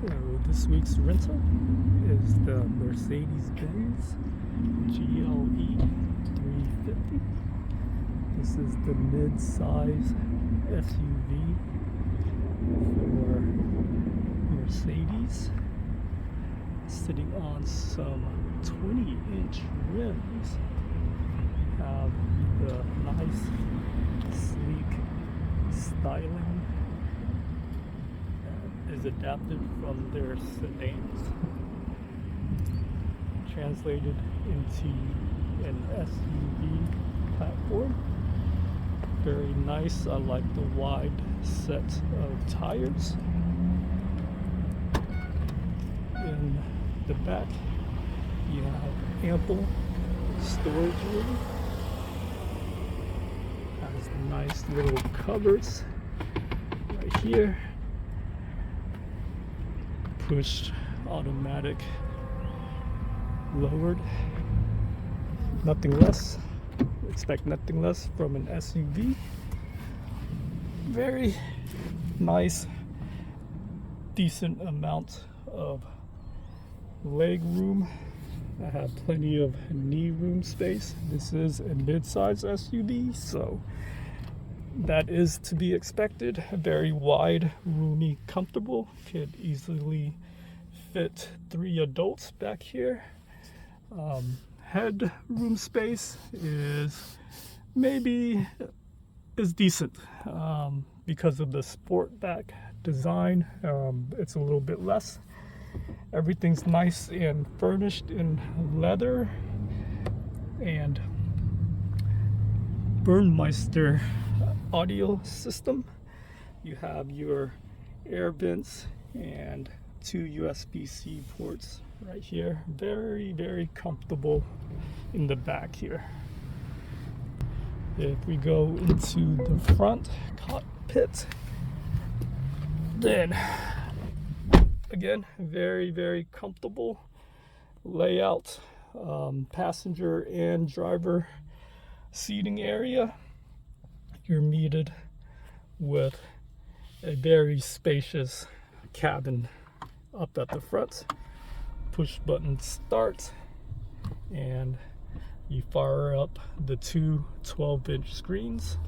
This week's rental is the Mercedes-Benz GLE 350. This is the mid-size SUV for Mercedes, sitting on some 20-inch rims. Have the nice, sleek styling is adapted from their sedans, translated into an SUV platform. Very nice. I like the wide set of tires. In the back, you have ample storage room. Has nice little cupboards right here. Push automatic lowered. Nothing less. Expect nothing less from an SUV. Very nice, decent amount of leg room. I have plenty of knee room space. This is a mid-size SUV, so that is to be expected. Very wide, roomy, comfortable. Could easily fit 3 adults back here. Head room space is decent because of the sport back design. It's a little bit less. Everything's nice and furnished in leather and Burnmeister audio system. You have your air vents and 2 USB-C ports right here. Very, very comfortable in the back here. If we go into the front cockpit, then again, very, very comfortable layout. Passenger and driver seating area. You're meted with a very spacious cabin up at the front. Push button start, and you fire up the 2 12-inch screens,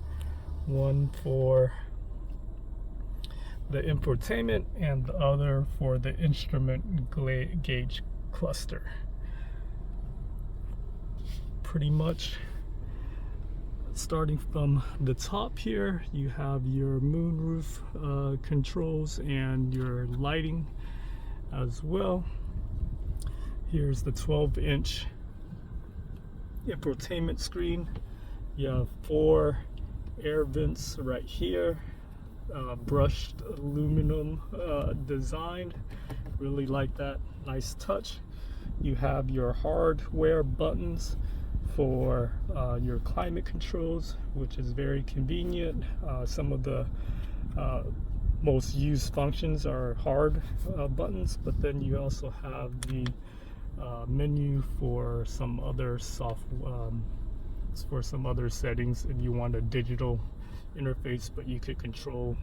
one for the infotainment and the other for the instrument gauge cluster. Pretty much starting from the top here, you have your moonroof controls and your lighting as well. Here's the 12-inch infotainment screen. You have 4 air vents right here. Brushed aluminum design. Really like that. Nice touch. You have your hardware buttons for your climate controls, which is very convenient. Some of the most used functions are hard buttons, but then you also have the menu for some other for some other settings if you want a digital interface, but you could control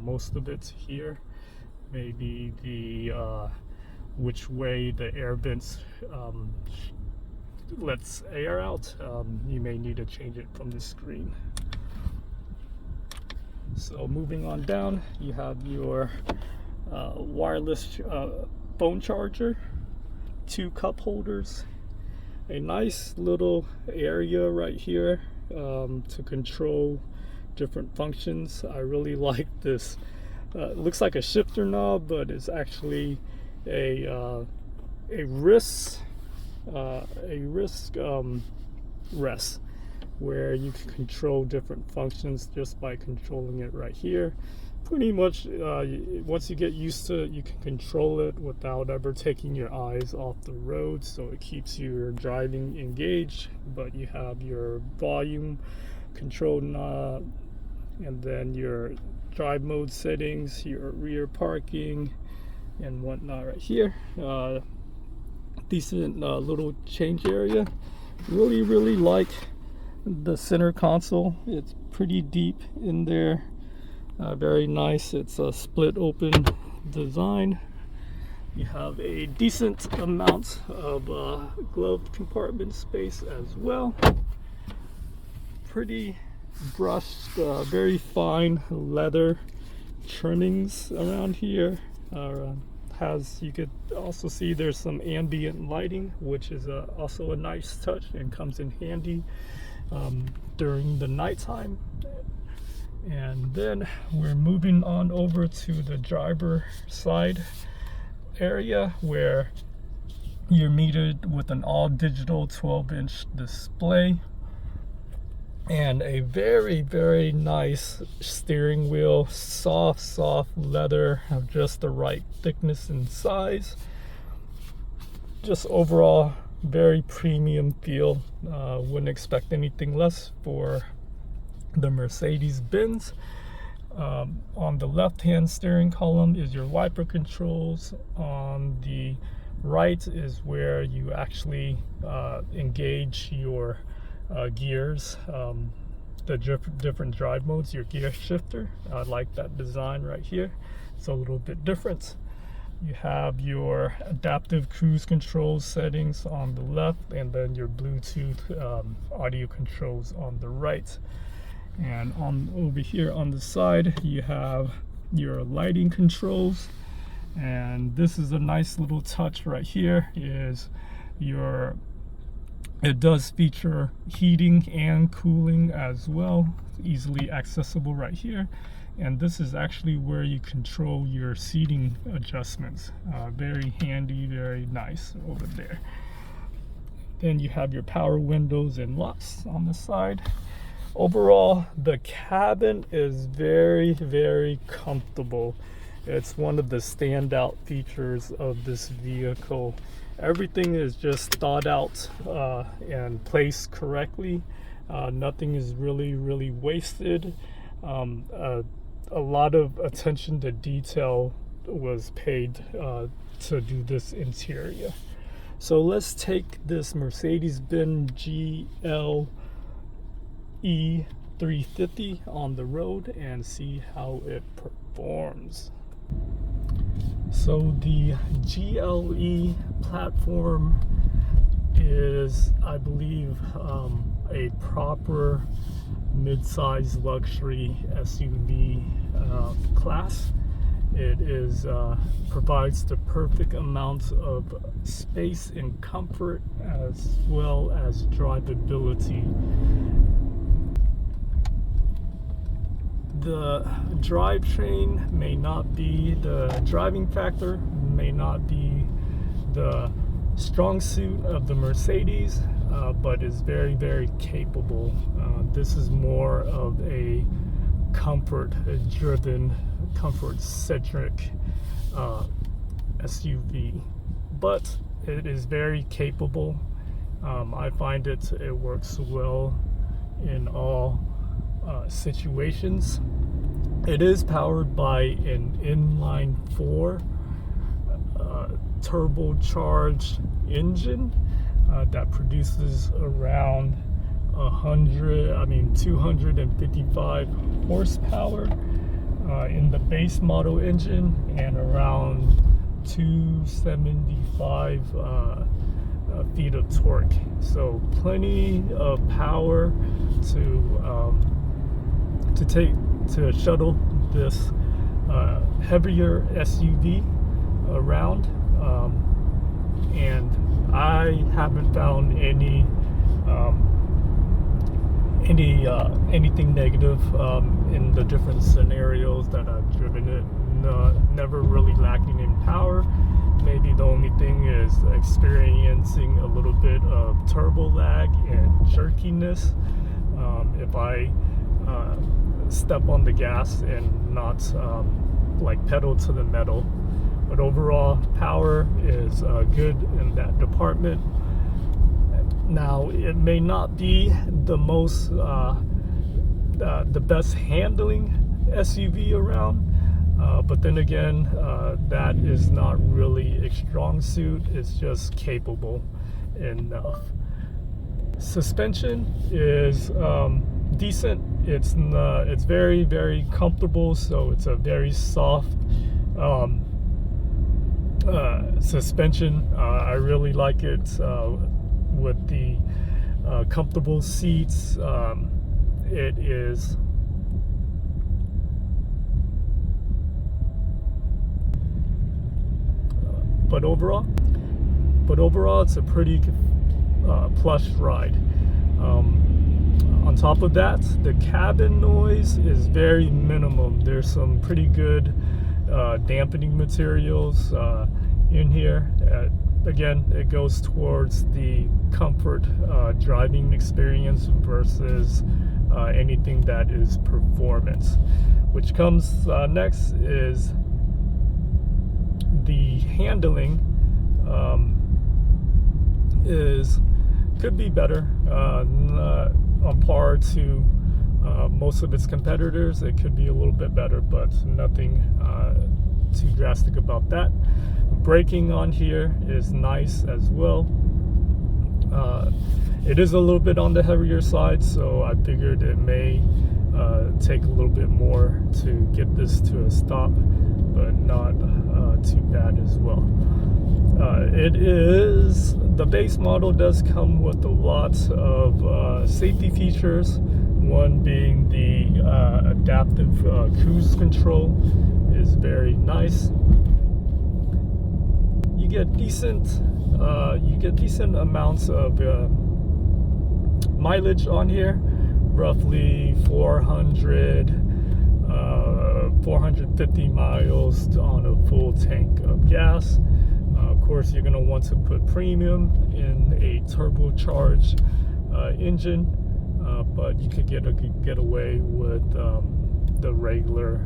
most of it here. Maybe the which way the air vents lets air out. You may need to change it from the screen. So moving on down, you have your wireless phone charger, 2 cup holders, a nice little area right here to control different functions. I really like this. It looks like a shifter knob, but it's actually a wrist rest, where you can control different functions just by controlling it right here. Pretty much once you get used to it, you can control it without ever taking your eyes off the road, so it keeps your driving engaged. But you have your volume control knob, and then your drive mode settings, your rear parking and whatnot right here. Decent little change area. Really like the center console. It's pretty deep in there. Very nice. It's a split open design. You have a decent amount of glove compartment space as well. Pretty brushed, very fine leather trimmings around here. You could also see there's some ambient lighting, which is also a nice touch and comes in handy during the nighttime. And then we're moving on over to the driver side area, where you're metered with an all digital 12-inch display and a very nice steering wheel, soft leather of just the right thickness and size. Just overall very premium feel. Wouldn't expect anything less for the Mercedes-Benz. On the left-hand steering column is your wiper controls. On the right is where you actually engage your gears, the different drive modes, your gear shifter. I like that design right here. It's a little bit different. You have your adaptive cruise control settings on the left, and then your Bluetooth audio controls on the right. And over here on the side, you have your lighting controls. And this is a nice little touch right here, is it does feature heating and cooling as well, easily accessible right here. And this is actually where you control your seating adjustments. Very handy, very nice over there. Then you have your power windows and locks on the side. Overall, the cabin is very comfortable. It's one of the standout features of this vehicle. Everything is just thought out and placed correctly. Nothing is really wasted. A lot of attention to detail was paid to do this interior. So let's take this Mercedes-Benz GLE 350 on the road and see how it performs. So the GLE platform is, I believe, a proper mid-size luxury SUV class. It provides the perfect amount of space and comfort, as well as drivability. The drivetrain may not be, the driving factor may not be the strong suit of the Mercedes, but is very capable. This is more of a comfort-driven, comfort-centric SUV, but it is very capable. I find it works well in all situations. It is powered by an inline-4 turbocharged engine that produces around 255 horsepower in the base model engine, and around 275 feet of torque. So plenty of power to shuttle this heavier SUV around, and I haven't found anything negative in the different scenarios that I've driven it. Never really lacking in power. Maybe the only thing is experiencing a little bit of turbo lag and jerkiness if I step on the gas and not like pedal to the metal. But overall, power is good in that department. Now, it may not be the most the best handling SUV around, but then again, that is not really a strong suit. It's just capable enough. Suspension is decent. It's very comfortable. So it's a very soft suspension. I really like it with the comfortable seats. It is but overall it's a pretty plush ride. On top of that, the cabin noise is very minimum. There's some pretty good dampening materials in here. Again, it goes towards the comfort driving experience versus anything that is performance. Which comes next is the handling. Could be better, on par to most of its competitors. It could be a little bit better, but nothing too drastic about that. Braking on here is nice as well. It is a little bit on the heavier side, so I figured it may take a little bit more to get this to a stop, but not too bad as well. The base model does come with a lot of safety features, one being the adaptive cruise control is very nice. You get decent amounts of mileage on here, roughly 450 miles on a full tank of gas. Of course, you're going to want to put premium in a turbocharged engine, but you could get away with the regular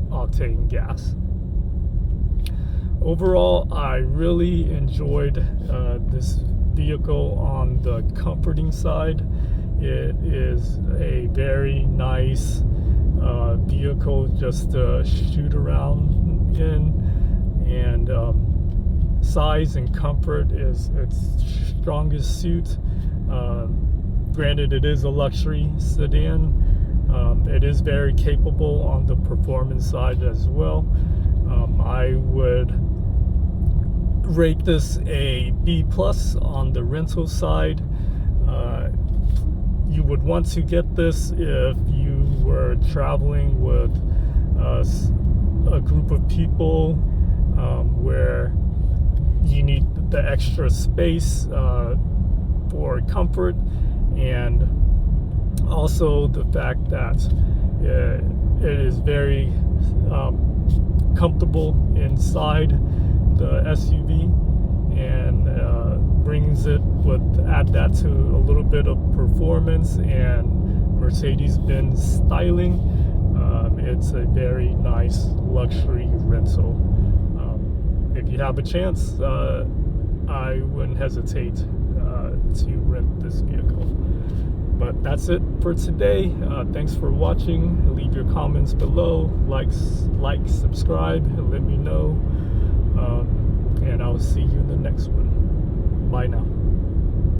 octane gas. Overall, I really enjoyed this vehicle on the comforting side. It is a very nice vehicle just to shoot around in, and size and comfort is its strongest suit. Granted, it is a luxury sedan. It is very capable on the performance side as well. I would rate this a B+ on the rental side. You would want to get this if you were traveling with a group of people where you need the extra space for comfort, and also the fact that it is very comfortable inside the SUV, and add that to a little bit of performance and Mercedes-Benz styling. It's a very nice luxury rental. If you have a chance, I wouldn't hesitate to rent this vehicle. But that's it for today. Thanks for watching. Leave your comments below. Like, subscribe, and let me know. And I'll see you in the next one. Bye now.